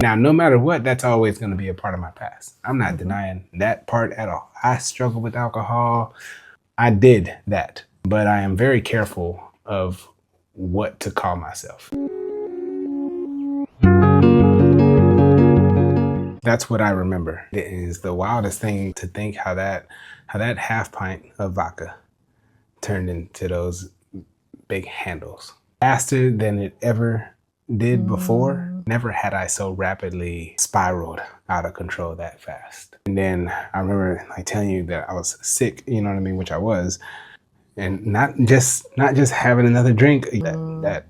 Now, no matter what, that's always going to be a part of my past. I'm not denying that part at all. I struggle with alcohol. I did that, but I am very careful of what to call myself. That's what I remember. It is the wildest thing to think how that half pint of vodka turned into those big handles. Faster than it ever did before. Never had I so rapidly spiraled out of control that fast. And then I remember like telling you that I was sick, you know what I mean, which I was. And not just having another drink, that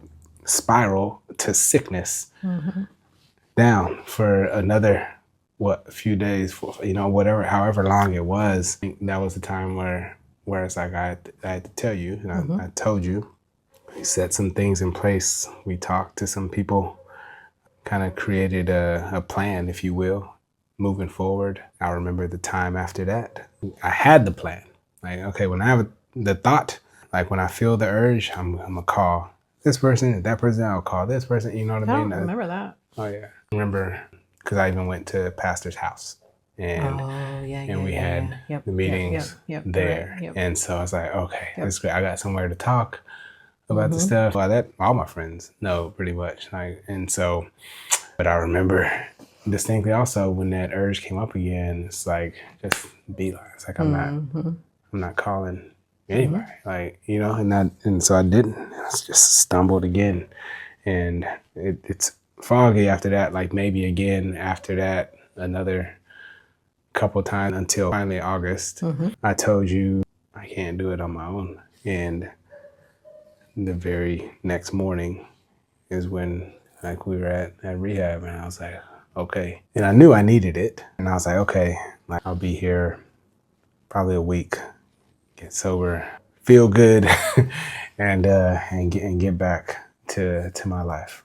spiral to sickness down for another a few days, whatever, however long it was. I think that was the time where it's like I had to tell you, and I told you. We set some things in place. We talked to some people, kind of created a plan, if you will, moving forward. I remember the time after that. I had the plan. Like, okay, when I have the thought, like when I feel the urge, I'm gonna call this person, that person, I'll call this person, you know what I mean? I don't remember that. Oh yeah. I remember, because I even went to pastor's house and we had the meetings there. Right. And so I was like, okay, that's great. I got somewhere to talk about the stuff. Well, that all my friends know pretty much. But I remember distinctly also when that urge came up again, it's like, just be like, it's like, I'm not calling anybody, and so I didn't. I just stumbled again, and it's foggy after that. Like maybe again after that, another couple times until finally August. I told you I can't do it on my own, and the very next morning is when like we were at rehab, and I was like, okay, and I knew I needed it, and I was like, okay, like I'll be here probably a week. Get sober, feel good, and get back to my life.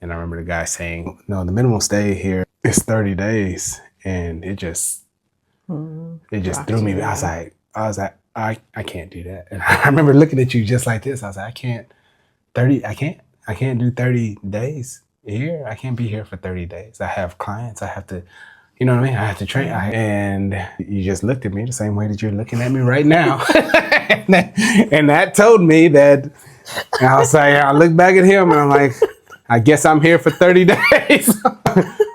And I remember the guy saying, "No, the minimum stay here is 30 days," and it just threw me. I was like, I can't do that. And I remember looking at you just like this. I was like, I can't do 30 days here. I can't be here for 30 days. I have clients. I have to. You know what I mean? I have to train. And you just looked at me the same way that you're looking at me right now. and that told me that, I was like, I look back at him and I'm like, I guess I'm here for 30 days.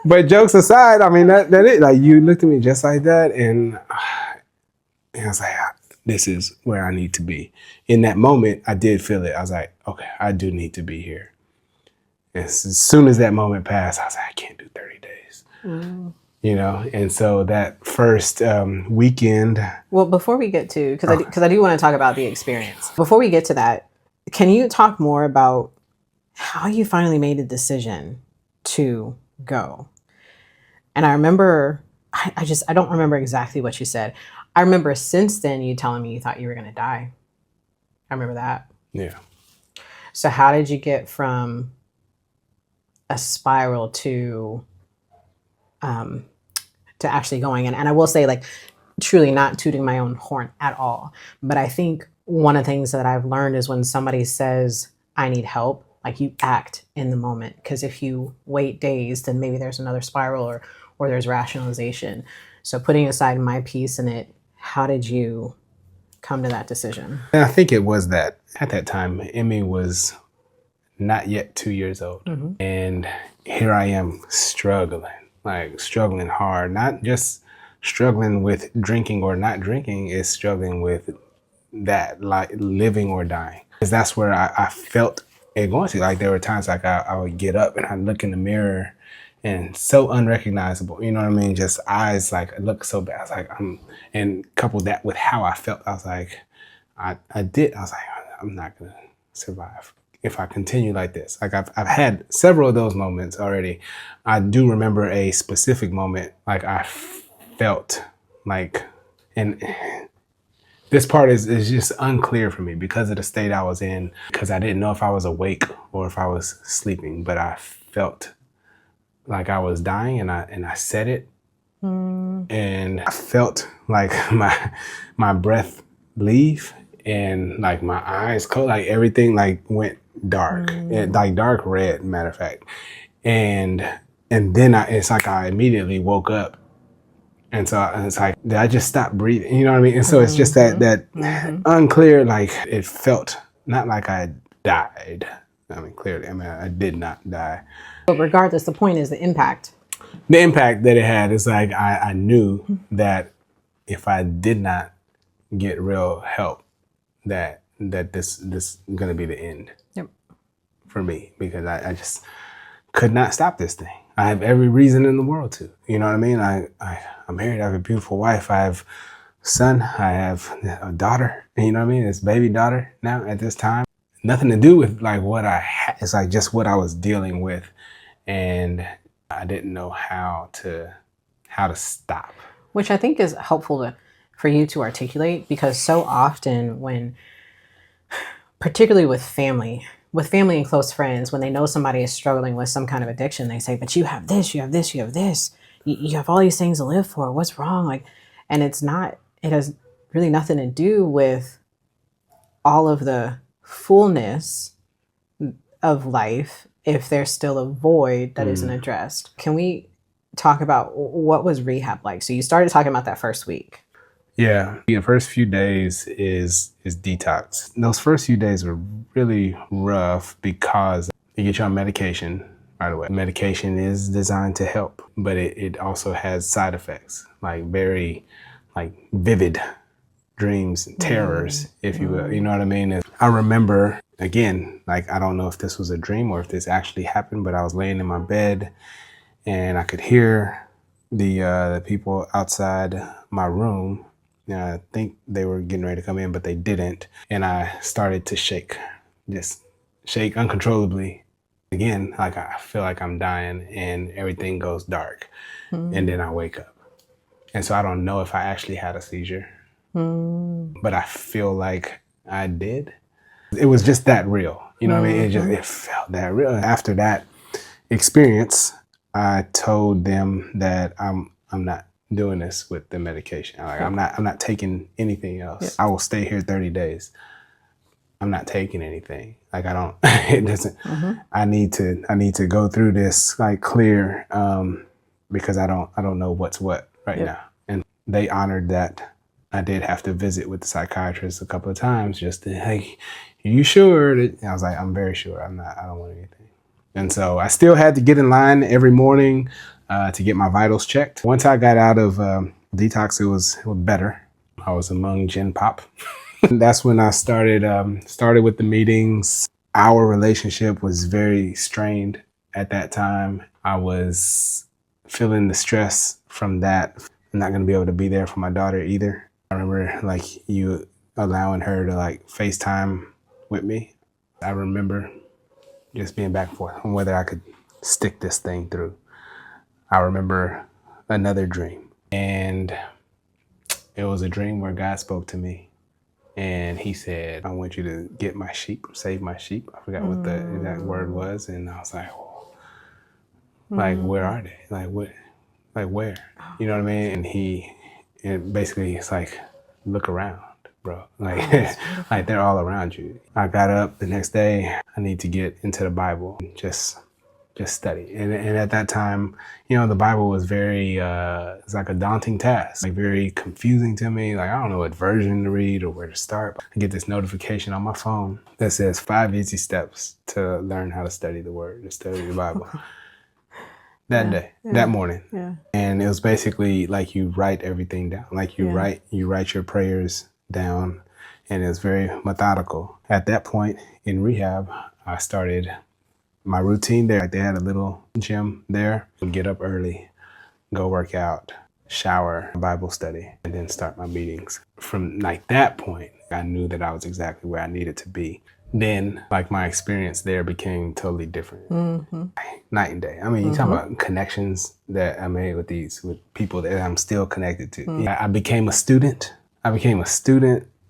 But jokes aside, I mean, that it. Like you looked at me just like that. And I was like, this is where I need to be. In that moment, I did feel it. I was like, okay, I do need to be here. And as soon as that moment passed, I was like, I can't do 30 days. And so that first weekend. Well, before we get to, because I do want to talk about the experience. Before we get to that, can you talk more about how you finally made the decision to go? And I remember, I don't remember exactly what you said. I remember since then you telling me you thought you were going to die. I remember that. Yeah. So how did you get from a spiral to actually going in? And I will say, like, truly not tooting my own horn at all, but I think one of the things that I've learned is when somebody says, I need help, like you act in the moment. Because if you wait days, then maybe there's another spiral or there's rationalization. So putting aside my piece in it, how did you come to that decision? And I think it was that at that time, Emmy was not yet 2 years old. And here I am struggling hard, not just struggling with drinking or not drinking, is struggling with that, like living or dying. Because that's where I felt it going to. Like there were times like I would get up and I'd look in the mirror and so unrecognizable, you know what I mean? Just eyes like look so bad. I was like, and coupled that with how I felt, I was like, I was like, I'm not gonna survive if I continue like this. Like I've had several of those moments already. I do remember a specific moment, like I felt like, and this part is just unclear for me because of the state I was in, because I didn't know if I was awake or if I was sleeping, but I felt like I was dying, and I said it, and I felt like my breath leave, and like my eyes closed, like everything like went dark, and like dark red, matter of fact. And And then it's like I immediately woke up. And so it's like, did I just stop breathing? You know what I mean? And so it's just that unclear, like it felt not like I died. I mean, clearly, I did not die. But regardless, the point is the impact. The impact that it had is like, I knew that if I did not get real help, that this is going to be the end for me, because I just could not stop this thing. I have every reason in the world to, you know what I mean? I'm married. I have a beautiful wife. I have a son. I have a daughter, you know what I mean? It's baby daughter now at this time. Nothing to do with like what I had. It's like just what I was dealing with. And I didn't know how to stop. Which I think is helpful for you to articulate, because so often when, particularly with family and close friends, when they know somebody is struggling with some kind of addiction, they say, but you have this, you have this, you have this, you have all these things to live for. What's wrong? Like, and it has really nothing to do with all of the fullness of life if there's still a void that isn't addressed. Can we talk about what was rehab like? So you started talking about that first week. Yeah. The first few days is detox. Those first few days were really rough because you get you on medication right away. Medication is designed to help, but it also has side effects, like very like vivid dreams and terrors, if you will. You know what I mean? I remember, again, like, I don't know if this was a dream or if this actually happened, but I was laying in my bed and I could hear the people outside my room. I think they were getting ready to come in, but they didn't. And I started to shake, just shake uncontrollably. Again, like I feel like I'm dying and everything goes dark. And then I wake up. And so I don't know if I actually had a seizure, but I feel like I did. It was just that real. You know what I mean? It felt that real. After that experience, I told them that I'm not doing this with the medication. Like, I'm not taking anything else. I will stay here 30 days. I'm not taking anything. Like, I don't, it doesn't, I need to go through this like clear, because I don't know what's what right now. And they honored that. I did have to visit with the psychiatrist a couple of times just to, hey, are you sure? I was like, I'm very sure. I don't want anything. And so I still had to get in line every morning to get my vitals checked. Once I got out of detox, it was better. I was among Gen Pop. That's when I started with the meetings. Our relationship was very strained at that time. I was feeling the stress from that. I'm not going to be able to be there for my daughter either. I remember like you allowing her to like FaceTime with me. I remember just being back and forth on whether I could stick this thing through. I remember another dream, and it was a dream where God spoke to me, and he said, I want you to get my sheep, save my sheep. I forgot what the exact word was. And I was like, oh, like, where are they? Like, what, like, where? You know what I mean? And basically it's like, look around, bro. Like, like they're all around you. I got up the next day. I need to get into the Bible and just study. And at that time, you know, the Bible was very, it's like a daunting task, like very confusing to me. Like, I don't know what version to read or where to start. I get this notification on my phone that says 5 easy steps to learn how to study the word, to study the Bible. That morning. Yeah. And it was basically like you write everything down. Like you write your prayers down, and it was very methodical. At that point in rehab, I started my routine there. Like, they had a little gym there. I'd get up early, go work out, shower, Bible study, and then start my meetings. From like that point, I knew that I was exactly where I needed to be. Then, like, my experience there became totally different. Night and day. I mean, you talk about connections that I made with people that I'm still connected to. I became a student.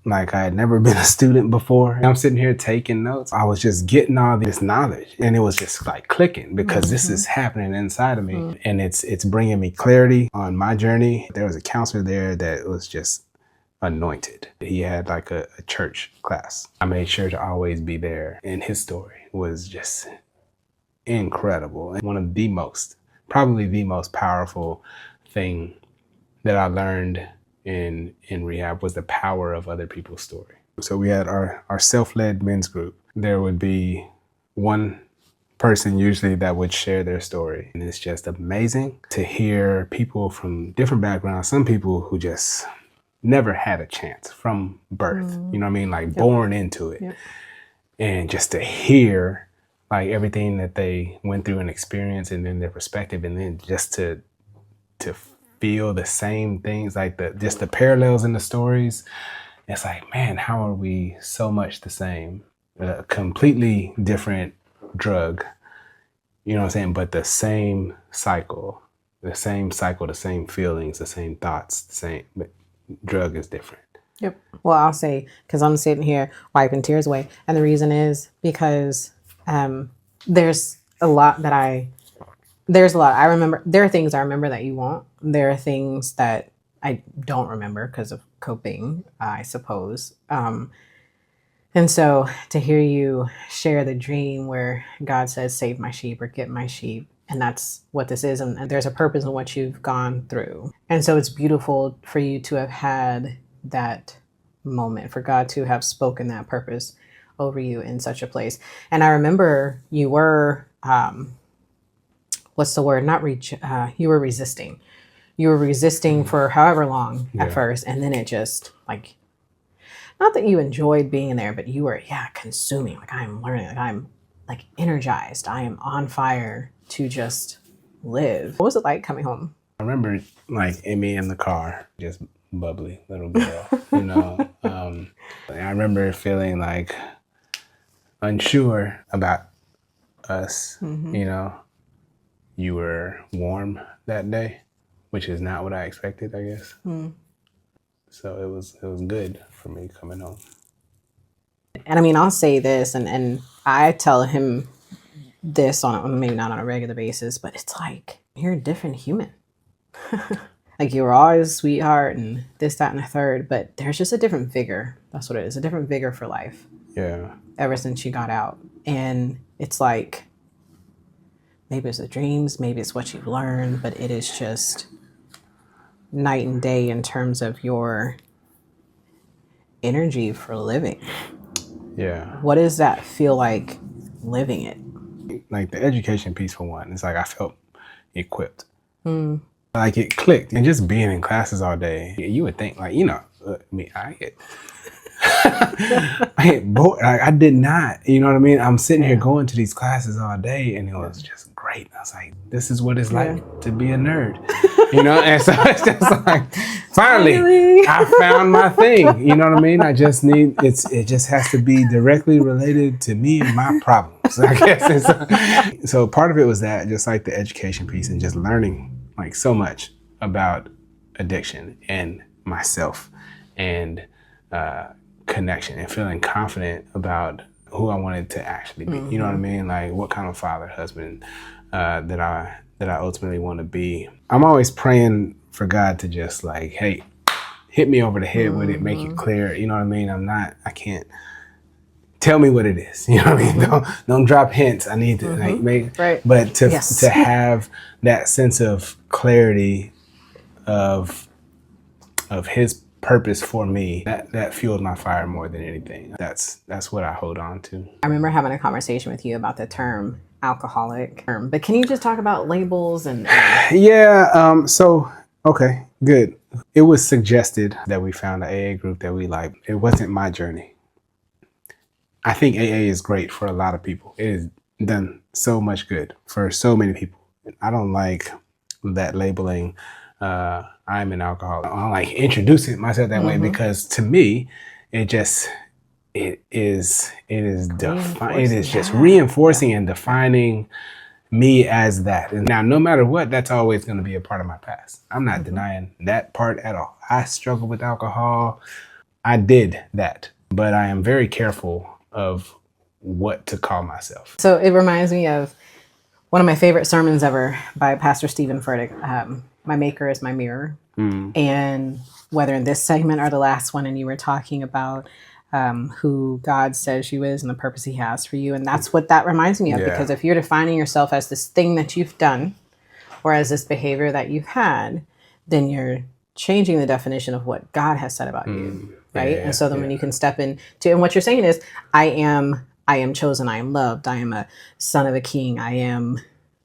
Like, I had never been a student before. I'm sitting here taking notes. I was just getting all this knowledge, and it was just like clicking, because this is happening inside of me, and it's bringing me clarity on my journey. There was a counselor there that was just anointed. He had like a church class. I made sure to always be there, and his story was just incredible. And one of the most probably the most powerful thing that I learned in rehab was the power of other people's story. So we had our self-led men's group. There would be one person usually that would share their story. And it's just amazing to hear people from different backgrounds, some people who just never had a chance from birth, you know what I mean? Like born into it. Yep. And just to hear like everything that they went through and experienced and then their perspective, and then just to feel the same things, like just the parallels in the stories. It's like, man, how are we so much the same? A completely different drug, you know what I'm saying? But the same cycle, the same feelings, the same thoughts, the same, but drug is different. Yep. Well, I'll say, because I'm sitting here wiping tears away. And the reason is because there's a lot. I remember, there are things I remember that you won't. There are things that I don't remember because of coping, I suppose. And so to hear you share the dream where God says, save my sheep or get my sheep, and that's what this is. And there's a purpose in what you've gone through. And so it's beautiful for you to have had that moment, for God to have spoken that purpose over you in such a place. And I remember you were, what's the word? You were resisting. You were resisting for however long at first. And then it just like, not that you enjoyed being in there, but you were, consuming. Like, I'm learning, like I'm like energized. I am on fire to just live. What was it like coming home? I remember like Amy in the car, just bubbly little girl, you know. I remember feeling like unsure about us, you know. You were warm that day, which is not what I expected, I guess. So it was good for me coming home. And I mean, I'll say this, and I tell him this on maybe not on a regular basis, but it's like, you're a different human. Like, you were always a sweetheart and this, that, and the third, but there's just a different vigor. That's what it is, a different vigor for life. Yeah. Ever since you got out. And it's like, maybe it's the dreams, maybe it's what you've learned, but it is just night and day in terms of your energy for living. Yeah. What does that feel like living it? Like the education piece for one, it's like I felt equipped. Like it clicked. And just being in classes all day, you would think like, you know, I get bored. Like, I did not, you know what I mean? I'm sitting here going to these classes all day and it was just great. I was like, this is what it's like to be a nerd, you know? And so it's just like, finally, I found my thing, you know what I mean? I just need, it just has to be directly related to me and my problems, I guess. So part of it was that, just like the education piece and just learning like so much about addiction and myself and connection and feeling confident about who I wanted to actually be. You know what I mean? Like what kind of father, husband that I ultimately want to be. I'm always praying for God to just like, hey, hit me over the head with it, make it clear. You know what I mean? I can't, tell me what it is. You know what I mean? Don't drop hints. I need to like make, but to have that sense of clarity of his purpose for me, that fueled my fire more than anything. That's what I hold on to. I remember having a conversation with you about the term alcoholic, but can you just talk about labels and yeah, so okay, good. It was suggested that we found an AA group that we liked. It wasn't my journey. I think AA is great for a lot of people. It has done so much good for so many people. I don't like that labeling, I'm an alcoholic. I don't like introducing myself that way because to me, it is just reinforcing and defining me as that. And now, no matter what, that's always going to be a part of my past. I'm not denying that part at all. I struggle with alcohol. I did that, but I am very careful of what to call myself. So it reminds me of one of my favorite sermons ever by Pastor Stephen Furtick. My maker is my mirror. And whether in this segment or the last one, and you were talking about who God says you is and the purpose he has for you. And that's what that reminds me of, because if you're defining yourself as this thing that you've done, Whereas this behavior that you've had, then you're changing the definition of what God has said about you. Right. And so then when you can step into, and what you're saying is, I am chosen, I am loved, I am a son of a king, I am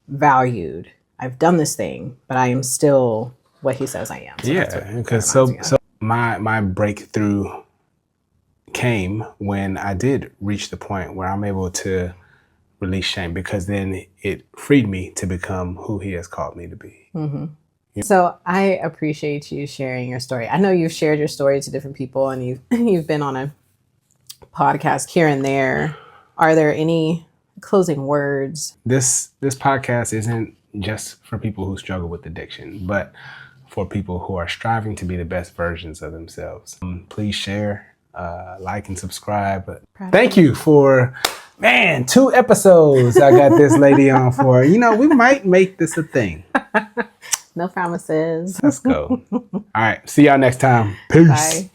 valued, I've done this thing, but I am still what he says I am. So because my breakthrough came when I did reach the point where I'm able to release shame, because then it freed me to become who he has called me to be. So I appreciate you sharing your story. I know you've shared your story to different people, and you've been on a podcast here and there. Are there any closing words? This podcast isn't just for people who struggle with addiction, but for people who are striving to be the best versions of themselves. Please share, like, and subscribe. Thank you for, 2 episodes I got this lady on for. We might make this a thing. No promises. Let's go. All right. See y'all next time. Peace. Bye.